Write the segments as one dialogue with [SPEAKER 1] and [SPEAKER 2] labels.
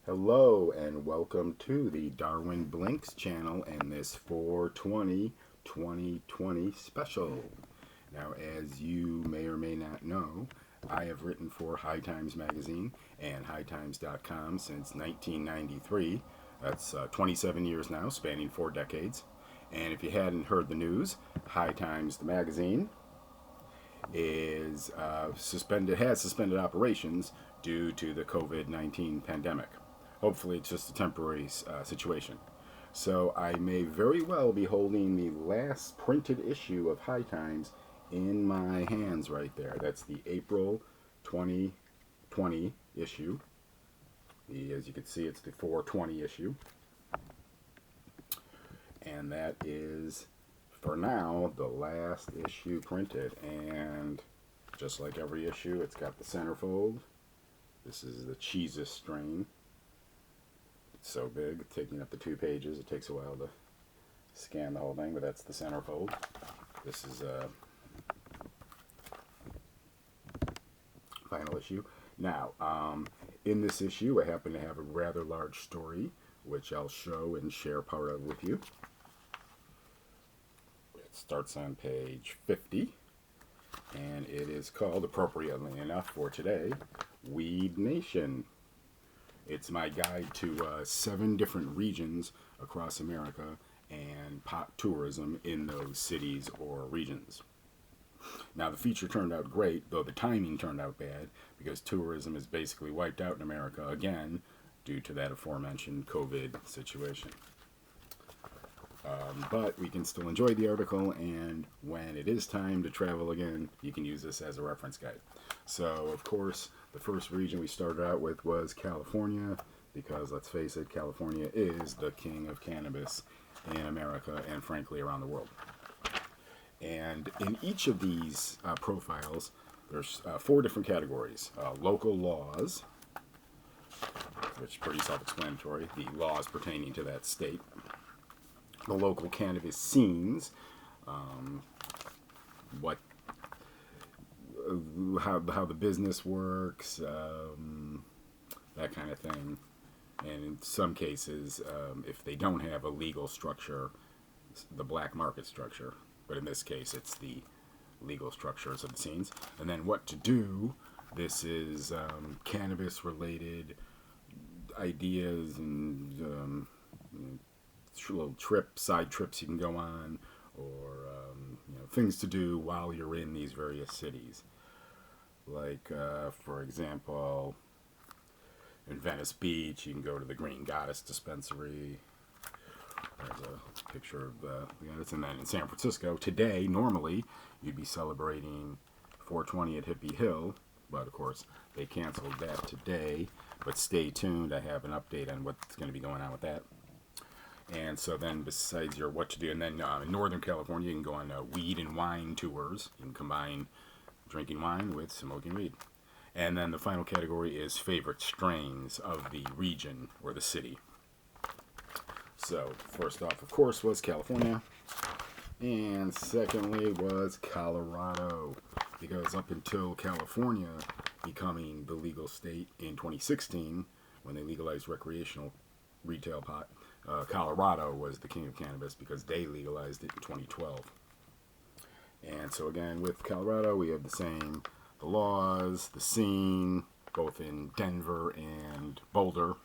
[SPEAKER 1] Hello and welcome to the Darwin Blinks channel and this 420 2020 special. Now, as you may or may not know, I have written for High Times Magazine and HighTimes.com since 1993. That's 27 years now, spanning 4 decades. And if you hadn't heard the news, High Times, the magazine, is has suspended operations due to the COVID-19 pandemic. Hopefully, it's just a temporary situation. So I may very well be holding the last printed issue of High Times in my hands right there. That's the April 2020 issue. As you can see, it's the 420 issue. And that is, for now, the last issue printed. And just like every issue, it's got the centerfold. This is the Cheesis strain. It's so big, taking up the 2 pages. It takes a while to scan the whole thing, but that's the centerfold. This is a final issue. Now, in this issue, I happen to have a rather large story, which I'll show and share part of with you. It starts on page 50, and it is called, appropriately enough for today, Weed Nation. It's my guide to 7 different regions across America and pot tourism in those cities or regions. Now, the feature turned out great, though the timing turned out bad, because tourism is basically wiped out in America again due to that aforementioned COVID situation. But we can still enjoy the article, and when it is time to travel again, you can use this as a reference guide. So, of course, the first region we started out with was California, because let's face it, California is the king of cannabis in America and frankly around the world. And in each of these profiles, there's 4 different categories. Local laws, which is pretty self-explanatory, the laws pertaining to that state. The local cannabis scenes, how the business works, that kind of thing. And in some cases, if they don't have a legal structure, the black market structure. But in this case, it's the legal structures of the scenes. And then what to do. This is cannabis-related ideas and little side trips you can go on, or things to do while you're in these various cities. Like, for example, in Venice Beach, you can go to the Green Goddess dispensary. There's a picture of the Goddess. And then in San Francisco, today, normally, you'd be celebrating 420 at Hippie Hill, but of course, they canceled that today. But stay tuned, I have an update on what's going to be going on with that. And so then, besides your what to do, and then in Northern California, you can go on weed and wine tours. You can combine drinking wine with smoking weed. And then the final category is favorite strains of the region or the city. So, first off, of course, was California. And secondly was Colorado. Because up until California becoming the legal state in 2016, when they legalized recreational retail pot, Colorado was the king of cannabis because they legalized it in 2012. And so again, with Colorado, we have the laws, the scene, both in Denver and Boulder.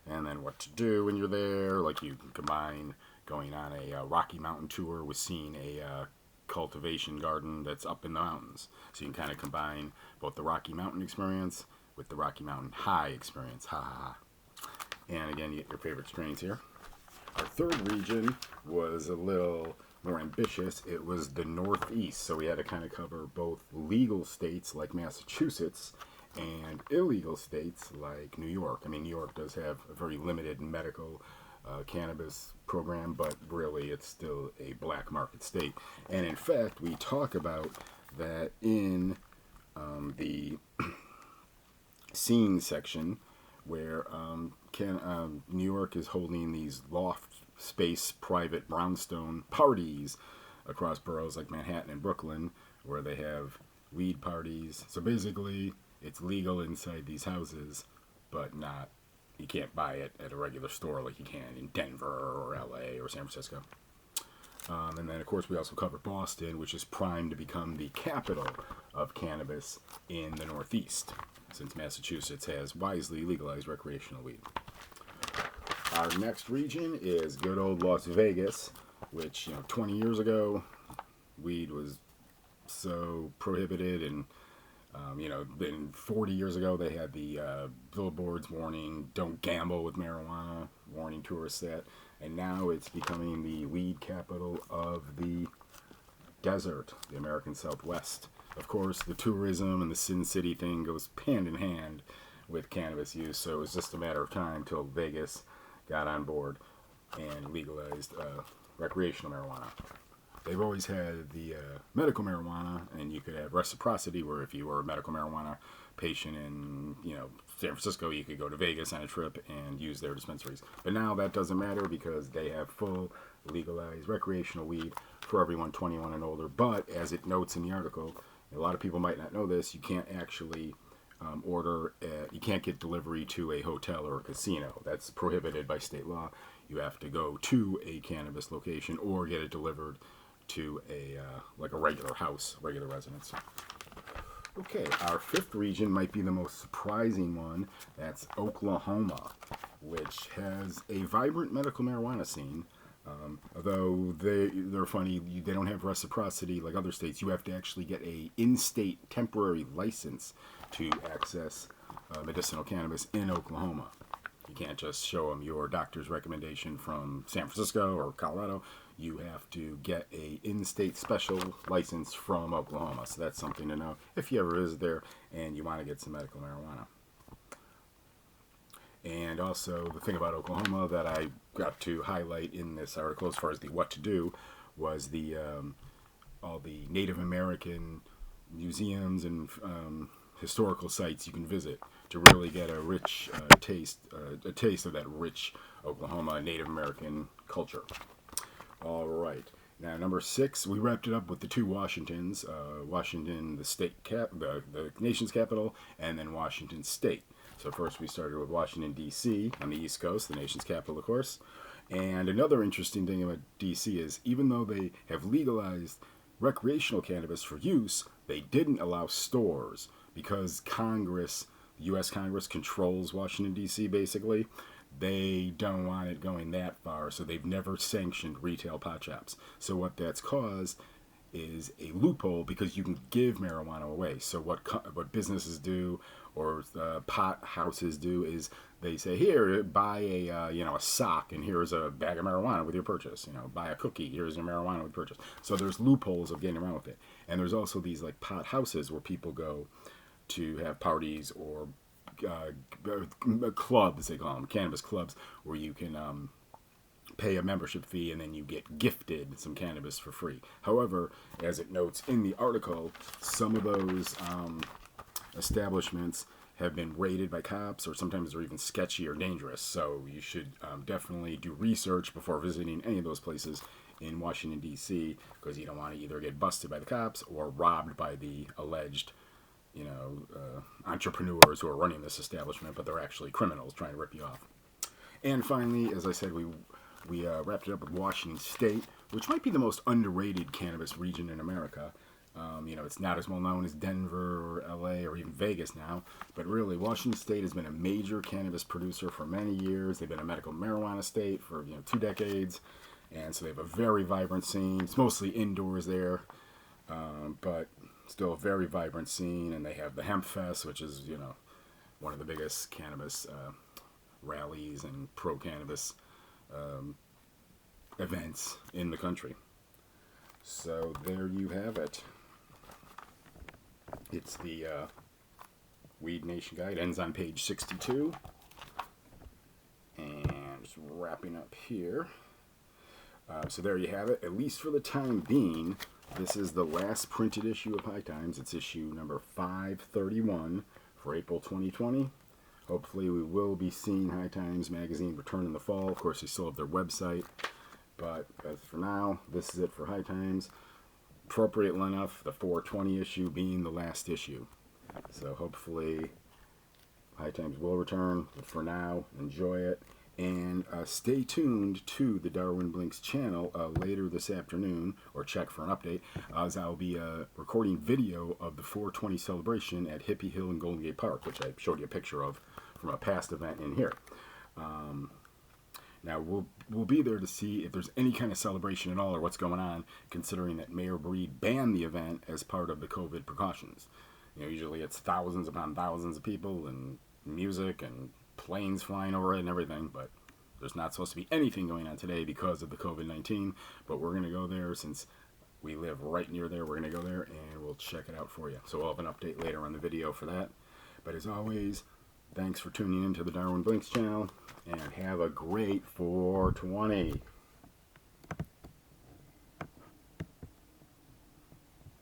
[SPEAKER 1] And then what to do when you're there, like you can combine going on a Rocky Mountain tour with seeing a cultivation garden that's up in the mountains. So you can kind of combine both the Rocky Mountain experience with the Rocky Mountain High experience. Ha ha ha. And again, you get your favorite strains here. Our third region was a little more ambitious. It was the Northeast, so we had to kind of cover both legal states like Massachusetts and illegal states like New York. I mean, New York does have a very limited medical cannabis program, but really it's still a black market state. And in fact, we talk about that in the scene section, where New York is holding these loft space private brownstone parties across boroughs like Manhattan and Brooklyn, where they have weed parties. So basically, it's legal inside these houses, but not you can't buy it at a regular store like you can in Denver or LA or San Francisco. And then, of course, we also covered Boston, which is primed to become the capital of cannabis in the Northeast, since Massachusetts has wisely legalized recreational weed. Our next region is good old Las Vegas, which, 20 years ago, weed was so prohibited, and then 40 years ago they had the billboards warning, "Don't gamble with marijuana," warning tourists that, and now it's becoming the weed capital of the desert, the American Southwest. Of course, the tourism and the Sin City thing goes hand in hand with cannabis use, so it was just a matter of time till Vegas got on board and legalized recreational marijuana. They've always had the medical marijuana, and you could have reciprocity, where if you were a medical marijuana patient in, San Francisco, you could go to Vegas on a trip and use their dispensaries. But now that doesn't matter because they have full legalized recreational weed for everyone 21 and older. But as it notes in the article, a lot of people might not know this, you can't actually you can't get delivery to a hotel or a casino. That's prohibited by state law. You have to go to a cannabis location or get it delivered to a regular house, regular residence. Okay, our fifth region might be the most surprising one. That's Oklahoma, which has a vibrant medical marijuana scene. Although they're funny, they don't have reciprocity like other states. You have to actually get a in-state temporary license to access medicinal cannabis in Oklahoma. You can't just show them your doctor's recommendation from San Francisco or Colorado. You have to get a in-state special license from Oklahoma. So that's something to know if you ever visit there and you want to get some medical marijuana. And also, the thing about Oklahoma that I got to highlight in this article, as far as the what to do, was the all the Native American museums and historical sites you can visit to really get a rich taste of that rich Oklahoma Native American culture. All right. Now, number 6, we wrapped it up with the two Washingtons. Washington, the nation's capital, and then Washington State. So first we started with Washington, D.C. on the East Coast, the nation's capital, of course. And another interesting thing about D.C. is even though they have legalized recreational cannabis for use, they didn't allow stores because Congress, the U.S. Congress, controls Washington, D.C. basically. They don't want it going that far, so they've never sanctioned retail pot shops. So what that's caused is a loophole because you can give marijuana away. So what businesses do or pot houses do is they say, here, buy a sock, and here's a bag of marijuana with your purchase. Buy a cookie, here's your marijuana with purchase. So there's loopholes of getting around with it. And there's also these like pot houses where people go to have parties or clubs, they call them, cannabis clubs, where you can pay a membership fee and then you get gifted some cannabis for free. However, as it notes in the article, some of those establishments have been raided by cops, or sometimes they're even sketchy or dangerous. So you should definitely do research before visiting any of those places in Washington, D.C., because you don't want to either get busted by the cops or robbed by the alleged entrepreneurs who are running this establishment, but they're actually criminals trying to rip you off. And finally, as I said, we wrapped it up with Washington State, which might be the most underrated cannabis region in America. It's not as well known as Denver or LA or even Vegas now, but really Washington State has been a major cannabis producer for many years. They've been a medical marijuana state for 2 decades, and so they have a very vibrant scene. It's mostly indoors there, but still a very vibrant scene. And they have the Hemp Fest, which is one of the biggest cannabis rallies and pro-cannabis events in the country. So there you have it. It's the Weed Nation Guide. Ends on page 62. And just wrapping up here. So there you have it. At least for the time being, this is the last printed issue of High Times. It's issue number 531 for April 2020. Hopefully we will be seeing High Times magazine return in the fall. Of course, they still have their website. But as for now, this is it for High Times. Appropriate enough, the 420 issue being the last issue. So hopefully High Times will return, but for now, enjoy it. And stay tuned to the Darwin Blinks channel later this afternoon, or check for an update, as I'll be recording video of the 420 celebration at Hippie Hill and Golden Gate Park, which I showed you a picture of from a past event in here. Now we'll be there to see if there's any kind of celebration at all or what's going on, considering that Mayor Breed banned the event as part of the COVID precautions. Usually it's thousands upon thousands of people and music and planes flying over it and everything, but there's not supposed to be anything going on today because of the COVID-19. But we're going to go there since we live right near there. We're going to go there and we'll check it out for you. So we'll have an update later on the video for that. But as always, thanks for tuning in to the Darwin Blinks channel, and have a great 420.